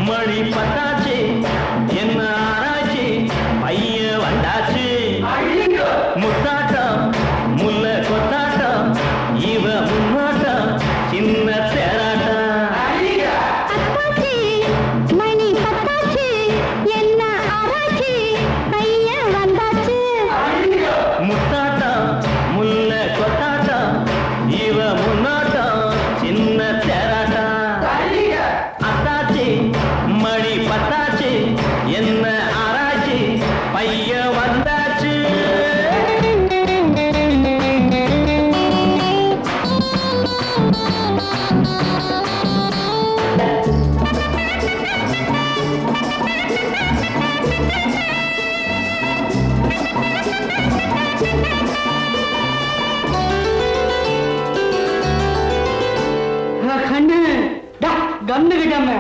மணி பட்டாச்சு என்ன ஆராய்ச்சி பைய வந்தாச்சு முத்தாட்டம் முல்ல கொத்தாட்டம் இவ முன்னாட்டம் சின்ன தேராட்டம் மணி பட்டாச்சு என்ன ஆராய்ச்சி பைய வந்தாச்சு முத்தாட்டம் முல்ல கொத்தாட்டம் இவ முன்னாட்டம் சின்ன தேராட்டம் மணி பத்தாச்சு என்ன ஆராய்ச்சி பைய வந்தாச்சு கண்ணு கண்ணு கிட்டாம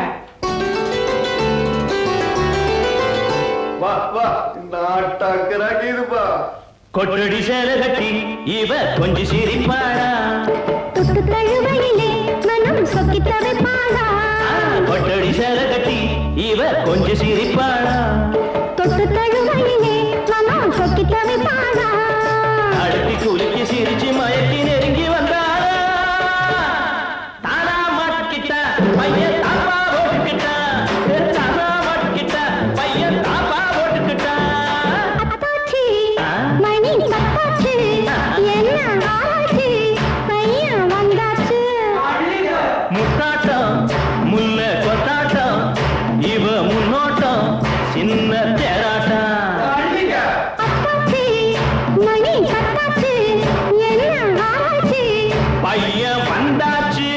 கொட்டடி சேல கட்டி இவ கொஞ்சம் சிரிப்பாளா தொட்டு தழுவையிலே மனம் சொக்கி தவிப்பாளா கொட்டடி சேல கட்டி இவ கொஞ்சம் சிரிப்பாளா தொட்டு தழுவையிலே மனம் சொக்கி தவிப்பாளா அழுத்தி குலுக்கி சிரிச்சு மயக்கி நெருங்கி வந்தாளா தானா மாட்டிக்கிட்ட பையன் தாப்பா ஓட்டுக்கிட்டா தானா மாட்டிக்கிட்ட பையன் தாப்பா ஓட்டுக்கிட்டா மணி பத்தாச்சு என்ன ஆராய்ச்சி பையன் வந்தாச்சு முத்தாட்டம் முல்ல கொத்தாட்டம் இவ முன்னோட்டம் சின்ன தேராட்டம் அத்தாச்சி மணி பத்தாச்சு என்ன ஆராய்ச்சி பையன் வந்தாச்சு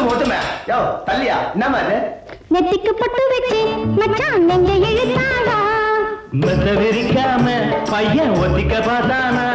ஒட்டுமே யோ தள்ளியா என்னமா அது நெத்திக்கு பொட்டு வச்சு மச்சான் நெஞ்ச இழுத்தாளா மெத்த விரிக்காம பையன் ஒத்திக்க பார்த்தானா